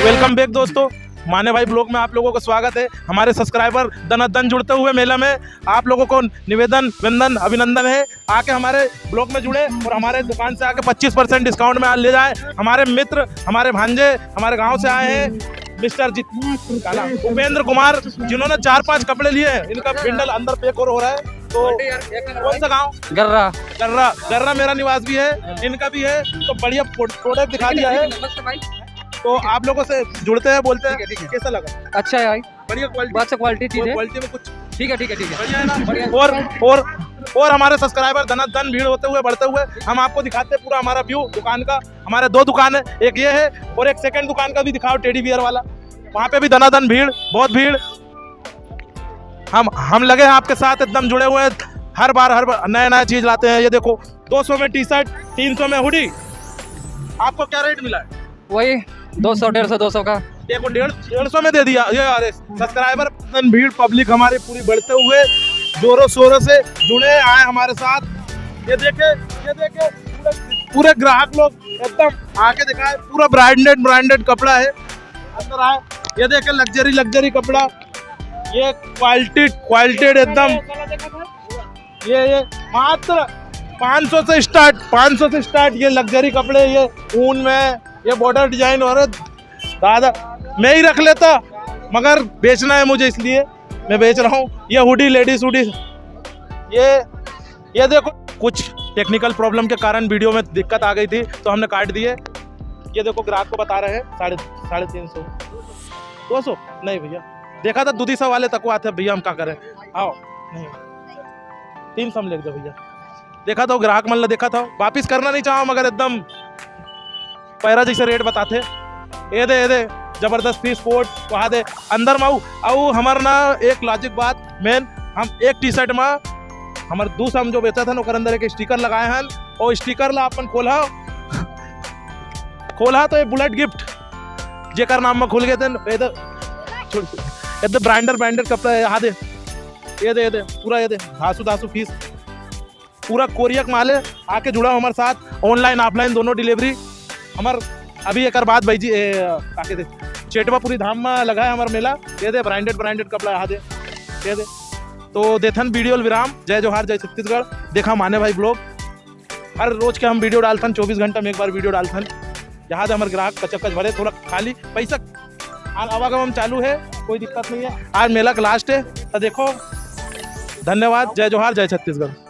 Welcome back दोस्तों, माने भाई ब्लॉग में आप लोगों का स्वागत है। हमारे सब्सक्राइबर दन जुड़ते हुए मेला में आप लोगों को निवेदन वंदन अभिनंदन है, आके हमारे ब्लॉग में जुड़े और हमारे दुकान से आके 25% डिस्काउंट में ले जाए। हमारे मित्र, हमारे भांजे हमारे गांव से आए हैं, मिस्टर उपेंद्र कुमार, जिन्होंने 4-5 कपड़े लिए हैं। इनका बिंडल अंदर पैक और हो रहा है। तो कौन सा गाँव? गर्रा। गर्रा, गर्रा मेरा निवास भी है, इनका भी है। तो बढ़िया प्रोडक्ट दिखा दिया है। तो आप लोगों से जुड़ते हैं, बोलते हैं कैसा लगा? अच्छा है भाई, बढ़िया क्वालिटी, अच्छा क्वालिटी चीज है, क्वालिटी में कुछ ठीक है बढ़िया है ना। और हमारे सब्सक्राइबर धन भीड़ होते हुए बढ़ते हुए हम आपको दिखाते हैं पूरा हमारा व्यू दुकान का। हमारे 2 दुकान है, एक ये है और एक सेकंड दुकान का भी दिखाओ, टेडी बियर वाला। वहाँ पे भी धन भीड़, बहुत भीड़। हम लगे हैं आपके साथ, एकदम जुड़े हुए हैं। हर बार नया चीज लाते हैं। ये देखो 200 में टी शर्ट, 300 में हुडी। आपको क्या रेट मिला है? वही 200, 150, 200 का। देखो 150 में दे दिया। ये अरे सब्सक्राइबर भीड़ पब्लिक हमारी पूरी बढ़ते हुए जोरों शोरों से जुड़े आए हमारे साथ। ये देखे पूरे ग्राहक लोग एकदम आके दिखाए। पूरा ब्रांडेड कपड़ा है। अंदर आए, ये देखे लग्जरी कपड़ा। ये क्वालिटी एकदम। ये मात्र 500 से स्टार्ट ये लग्जरी कपड़े। ये ऊन में ये बॉर्डर डिजाइन और दादा मैं ही रख लेता, मगर बेचना है मुझे, इसलिए मैं बेच रहा हूँ। ये हुडी, लेडीज हुडी। ये देखो कुछ टेक्निकल प्रॉब्लम के कारण वीडियो में दिक्कत आ गई थी तो हमने काट दिए। ये देखो ग्राहक को बता रहे हैं 350, 200 नहीं भैया, देखा था 200 वाले तक आते भैया, हम क्या करें। आओ नहीं 300 में लिख दो भैया। देखा था ग्राहक मतलब देखा था, वापिस करना नहीं चाहो मगर एकदम पैरा जैसे रेट बताते। ये दे जबरदस्त पीस कोट वहाँ दे अंदर में आऊ हमार ना एक लॉजिक बात मेन, हम एक टी शर्ट में हमारे दूसरा हम जो बेचा था ना अंदर एक स्टिकर लगाए हैं और स्टिकर ला अपन खोला तो ये बुलेट गिफ्ट जेकर नाम में खुल गए थे। एकदम ब्रांडेड कपड़ा है। यहाँ दे ये दे पूरा, ये दे धासु फीस पूरा कोरियक माल है। आके जुड़ा हमारे साथ, ऑनलाइन ऑफलाइन दोनों डिलीवरी। हमार अभी एक बात भाई जी आके दे चेटवा पूरी धाम में लगा है हमारा मेला। ये दे ब्रांडेड कपड़ा यहाँ दे ये दे। तो देथन वीडियो विराम। जय जोहार, जय छत्तीसगढ़। देखा माने भाई ब्लॉग, हर रोज के हम वीडियो डालथन, 24 घंटा में एक बार वीडियो डालथन। यहाँ से हमारे ग्राहक कचकच भरे, थोड़ा खाली पैसा आवागमन चालू है, कोई दिक्कत नहीं है। आज मेला का लास्ट है तो देखो। धन्यवाद, जय जोहार, जय छत्तीसगढ़।